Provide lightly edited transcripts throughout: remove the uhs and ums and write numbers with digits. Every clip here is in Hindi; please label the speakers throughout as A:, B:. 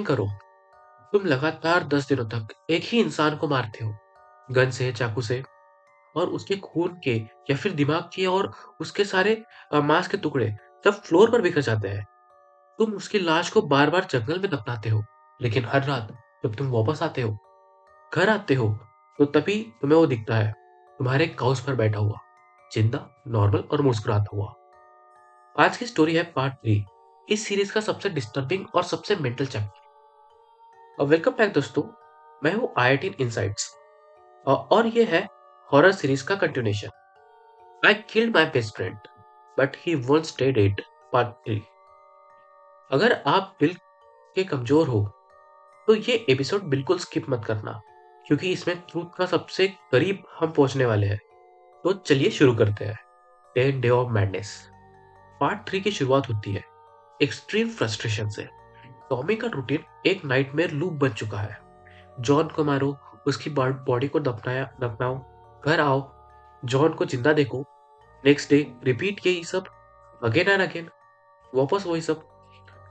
A: करो, तुम लगातार 10 दिनों तक एक ही इंसान को मारते हो, गन से, चाकू से, और उसके खून के या फिर दिमाग के और उसके सारे मांस के टुकड़े सब फ्लोर पर बिखर जाते हैं। तुम उसकी लाश को बार-बार जंगल में दफनाते हो, लेकिन हर रात जब तुम वापस आते हो, घर आते हो, तो तभी तुम्हें वो दिखता है, तुम्हारे काउच पर बैठा हुआ, जिंदा, नॉर्मल और मुस्कुराता हुआ। आज की स्टोरी है पार्ट 3, इस सीरीज का सबसे डिस्टर्बिंग और सबसे मेंटल चैप्टर। वेलकम बैक दोस्तों, मैं हूँ आई18 इनसाइट्स और ये है हॉरर सीरीज का continuation. I killed my best friend but he won't stay dead part 3। अगर आप दिल के कमजोर हो तो ये एपिसोड बिल्कुल स्किप मत करना, क्योंकि इसमें ट्रूथ का सबसे करीब हम पहुंचने वाले हैं। तो चलिए शुरू करते हैं। 10 डे ऑफ मैडनेस पार्ट 3 की शुरुआत होती है एक्सट्रीम फ्रस्ट्रेशन से। टॉमी का रूटीन एक नाइटमेयर लूप बन चुका है। जॉन को मारो, उसकी बॉडी को दफनाओ, घर आओ, जॉन को जिंदा देखो, नेक्स्ट डे रिपीट यही सब अगेन एंड अगेन, वापस वही सब।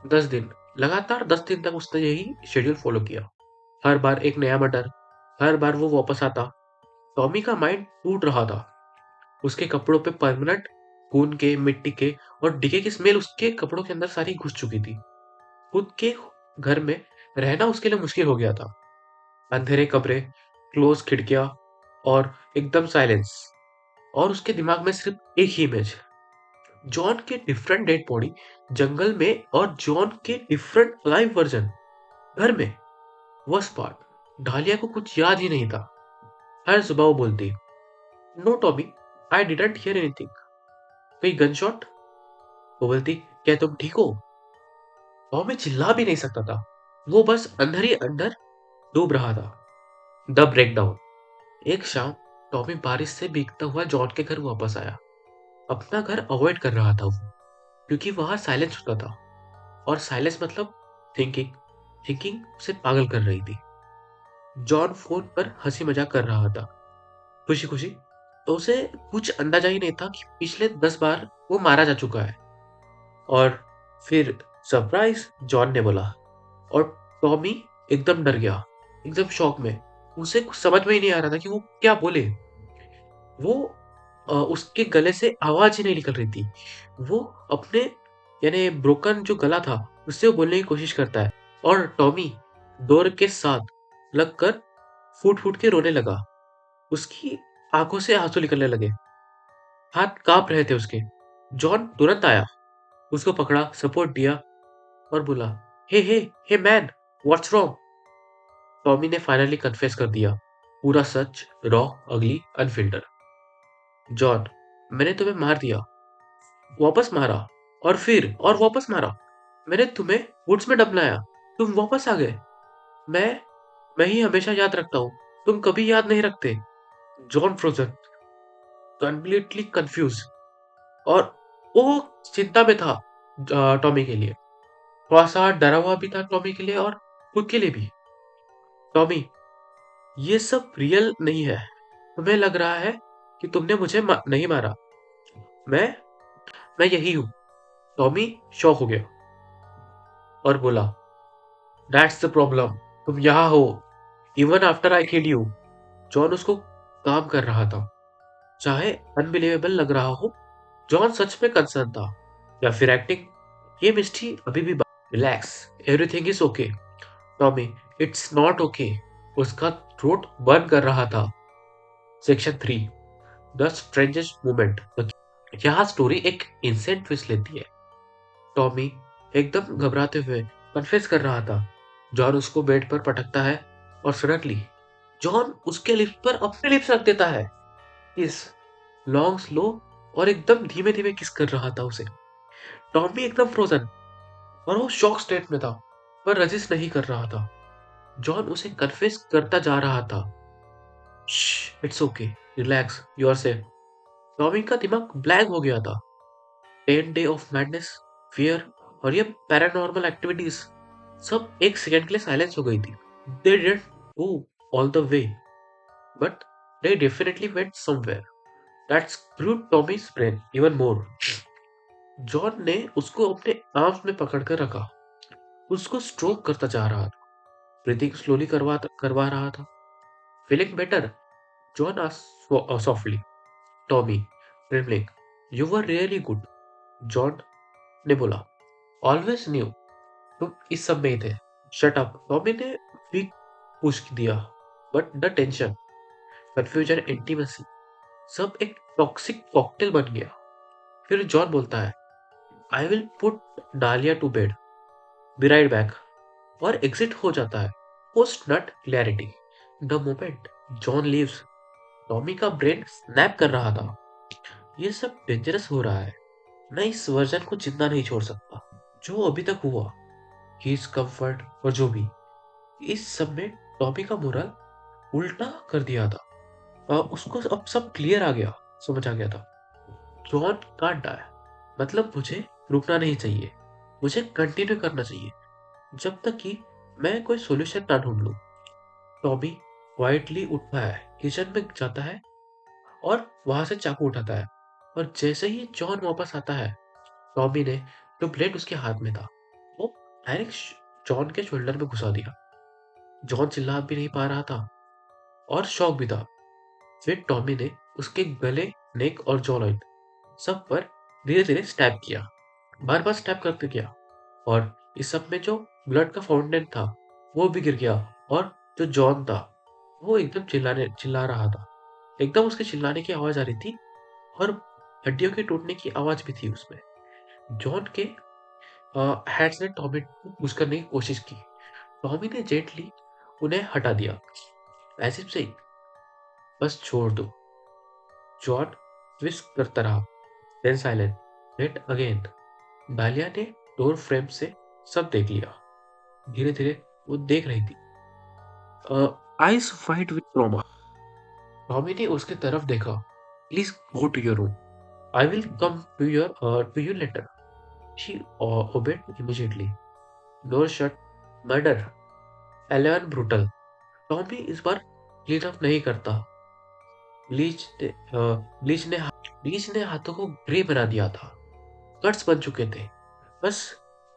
A: 10 दिन, लगातार 10 दिन तक उसने यही शेड्यूल फॉलो किया। हर बार एक नया मर्डर, हर बार वो वापस आता। टॉमी का माइंड टूट रहा था। उसके कपड़ों पे परमानेंट खून के, मिट्टी के और डीके की स्मेल उसके कपड़ों के अंदर सारी घुस चुकी थी। खुद के घर में रहना उसके लिए मुश्किल हो गया था। अंधेरे कमरे, क्लोज खिड़कियां और एकदम साइलेंस, और उसके दिमाग में सिर्फ एक ही इमेज, जॉन के डिफरेंट डेड बॉडी जंगल में और जॉन के डिफरेंट लाइव वर्जन घर में। वर्स्ट पार्ट, डालिया को कुछ याद ही नहीं था। हर सुबह वो बोलती, no Tommy, I didn't hear anything. कहीं गन शॉट? वो बोलती, क्या तुम ठीक हो? टॉमी चिल्ला भी नहीं सकता था। वो बस अंदर ही अंदर डूब रहा था। The breakdown. एक शाम टॉमी बारिश से भीगता हुआ जॉन के घर वापस आया। अपना घर अवॉइड कर रहा था वो, क्योंकि वहां साइलेंस होता था, और साइलेंस मतलब थिंकिंग। थिंकिंग उसे पागल कर रही थी। जॉन फोन पर हंसी मजाक कर रहा था, खुशी खुशी। तो उसे कुछ अंदाजा ही नहीं था कि पिछले 10 बार वो मारा जा चुका है। और फिर सरप्राइज, जॉन ने बोला, और टॉमी एकदम डर गया, एकदम शॉक में। उसे कुछ समझ में ही नहीं आ रहा था कि वो क्या बोले। वो उसके गले से आवाज ही नहीं निकल रही थी। वो अपने यानी ब्रोकन जो गला था उससे वो बोलने की कोशिश करता है, और टॉमी डोर के साथ लगकर फूट फूट के रोने लगा। उसकी आंखों से आंसू निकलने लगे, हाथ कांप रहे थे उसके। जॉन तुरंत आया, उसको पकड़ा, सपोर्ट दिया और बोला, hey hey hey man, what's wrong? Tommy ने फाइनली कन्फेस कर दिया, पूरा सच, रॉ, अगली, अनफिल्टर। जॉन, मैंने तुम्हें मार दिया, वापस मारा, और फिर और वापस मारा। मैंने तुम्हें वुड्स में दफनाया, तुम वापस आ गए। मैं मैं ही हमेशा याद रखता हूँ, तुम कभी याद नहीं रखते। जॉन फ्रोजन, कंप्लीटली कंफ्यूज, और वो चिंता में था टॉमी के लिए। थोड़ा सा डरा हुआ भी था टॉमी के लिए, और खुद के लिए भी। टॉमी, ये सब रियल नहीं है। तुम्हें लग रहा है कि तुमने मुझे नहीं मारा। मैं मैं यही हूँ। टॉमी शॉक हो गया और बोला, दैट्स द प्रॉब्लम, तुम यहाँ हो even after I killed you. John उसको काम कर रहा था, चाहे अनबिलीवेबल लग रहा हो। जॉन सच में कंसर्न था, या फिर एक्टिंग? ये मिस्टी अभी भी relax, everything is okay. Tommy, it's not okay. उसका थ्रोट बर्न कर रहा था। Section 3, the strangest moment. यहाँ स्टोरी एक इंसेंट ट्विस्ट लेती है। टॉमी एकदम घबराते हुए कन्फेस कर रहा था। जॉन उसको बेड पर पटकता है, और सडनली जॉन उसके लिप्स पर अपने लिप्स रख देता है। किस, लॉन्ग, स्लो, और एकदम धीमे धीमे किस कर रहा था उसे। टॉमी एकदम फ्रोजन, और वो शॉक स्टेट में था, पर रजिस्ट नहीं कर रहा था। जॉन उसे कन्फेस करता जा रहा था, it's okay, relax, you are safe. Tommy का दिमाग ब्लैंक हो गया था। 10 डे ऑफ मैडनेस, फियर, और ये पैरानॉर्मल एक्टिविटीज सब एक सेकंड के लिए साइलेंस हो गई थी। They didn't go all the way, but they definitely went somewhere that screwed Tommy's brain even more. John ने उसको अपने आर्म्स में पकड़कर रखा, उसको स्ट्रोक करता जा रहा था, ब्रीथिंग स्लोली करवा रहा था। Feeling better? John asked softly. Tommy trembling, you were really good. John ने बोला, ऑलवेज न्यू तुम इस सब में ही थे। शट अप, टॉमी ने वीक पुश दिया। But the tension, confusion, intimacy, सब एक टॉक्सिक कॉकटेल बन गया। फिर जॉन बोलता है, I will put Dahlia to bed, be right back, और एग्जिट हो जाता है। Post nut clarity. The moment John leaves, Tommy का ब्रेन स्नैप कर रहा था। ये सब डेंजरस हो रहा है। मैं इस वर्जन को जिंदा नहीं छोड़ सकता। जो अभी तक हुआ, हीज कंफर्ट और जो भी, इस सब में टॉमी का मोरल उल्टा कर दिया था। उसको अब सब क्लियर आ गया, समझ आ गया था। जॉन कांट डाई, मतलब मुझे रुकना नहीं चाहिए, मुझे कंटिन्यू करना चाहिए जब तक कि मैं कोई सॉल्यूशन ना ढूंढ लूं। टॉमी क्वाइटली उठता है, किचन में जाता है और वहां से चाकू उठाता है। और जैसे ही जॉन वापस आता है, टॉमी ने जो ब्लेड उसके हाथ में था वो डायरेक्ट जॉन के शोल्डर में घुसा दिया। जॉन चिल्ला भी नहीं पा रहा था और शॉक भी था। फिर टॉमी ने उसके गले, नेक और जॉ लाइन सब पर धीरे धीरे स्टैब किया, बार बार स्टैब करते गया। और इस सब में जो ब्लड का फाउंटेन था वो भी गिर गया। और जो जॉन था वो एकदम चिल्ला रहा था। एकदम उसके चिल्लाने की आवाज आ रही थी और हड्डियों के टूटने की आवाज भी थी उसमें। जॉन के हैंड्स ने टॉमी को पुश करने की कोशिश की। टॉमी ने जेंटली उन्हें हटा दिया, ऐसे से बस छोड़ दो। जॉन ट्विस्ट करता रहा, देन साइलेंट, देन अगेन। डालिया ने डोर फ्रेम से सब देख लिया। धीरे धीरे वो देख रही थी। Eyes fight with trauma. Tommy ने उसके तरफ देखा। Please go to your room, I will come to you later. She obeyed immediately. Door shut. Murder, 11 brutal. Tommy इस बार क्लीन अप नहीं करता। ब्लीच ने ब्लीच ने ब्लीच ने हाथों को ग्रे बना दिया था। कट्स बन चुके थे। बस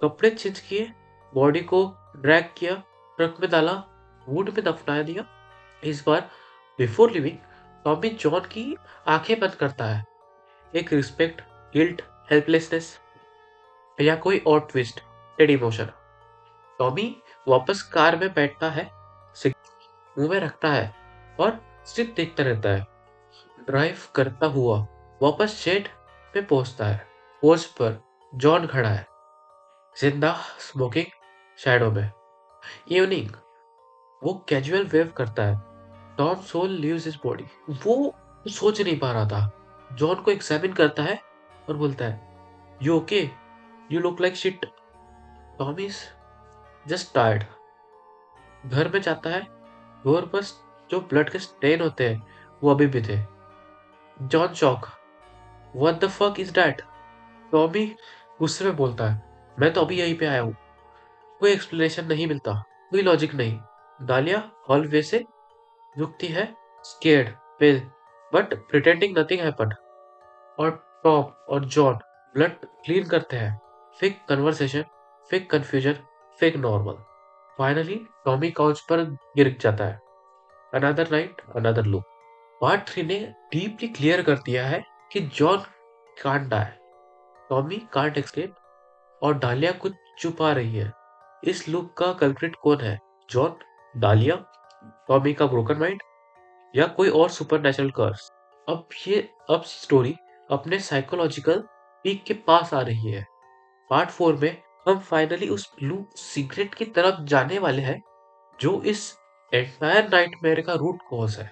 A: कपड़े चेंज किए, बॉडी को ड्रैग किया, ट्रक में डाला, वुड में दफना दिया। इस बार बिफोर लिविंग, टॉमी जॉन की आंखें बंद करता है। एक रिस्पेक्ट, गिल्ट, हेल्पलेसनेस या कोई और ट्विस्ट, टेड इमोशन। टॉमी वापस कार में बैठता है, सिगरेट मुंह में रखता है और सिर्फ देखता रहता है। ड्राइव करता हुआ वापस शेड पे पहुंचता है। पोर्च पर जॉन खड़ा है, जिंदा, स्मोकिंग, शैडो में। इवनिंग, वो कैजुअल वेव करता है। Tom soul leaves his body. वो सोच नहीं पा रहा था। जॉन को एग्जामिन करता है और बोलता है, you okay, you look like shit. Tom is just tired. घर में जाता है, डोर पर जो ब्लड के स्टेन होते हैं वो अभी भी थे। John shock, what the fuck is that. Tommy गुस्से में बोलता है, मैं तो अभी यहीं पे आया हूँ। कोई एक्सप्लेनेशन नहीं मिलता, कोई लॉजिक नहीं। दालिया हॉलवे से रुकती है, scared, pale, but pretending nothing happened. और टॉम और जॉन ब्लड क्लीन करते हैं। Fake conversation, fake confusion, fake normal. Finally Tommy couch पर गिर जाता है। Another night, another look. Part 3 ने डीपली क्लियर कर दिया है कि John can't die, Tommy can't escape, और डालिया कुछ छुपा रही है। इस लूप का कल्प्रिट कौन है? जॉन, डालिया, टॉमी का ब्रोकन माइंड, या कोई और सुपरनैचुरल कर्स? अब स्टोरी अपने साइकोलॉजिकल पीक के पास आ रही है। पार्ट 4 में हम फाइनली उस ब्लू सीक्रेट की तरफ जाने वाले हैं जो इस एंटायर नाइटमेयर का रूट कॉज है।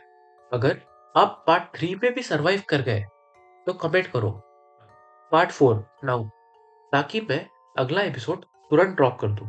A: अगर आप पार्ट 3 में भी सरवाइव कर गए तो कमेंट करो पार्ट 4 नाउ, ताकि मैं अगला एपिसोड तुरंत ड्रॉप कर दूं।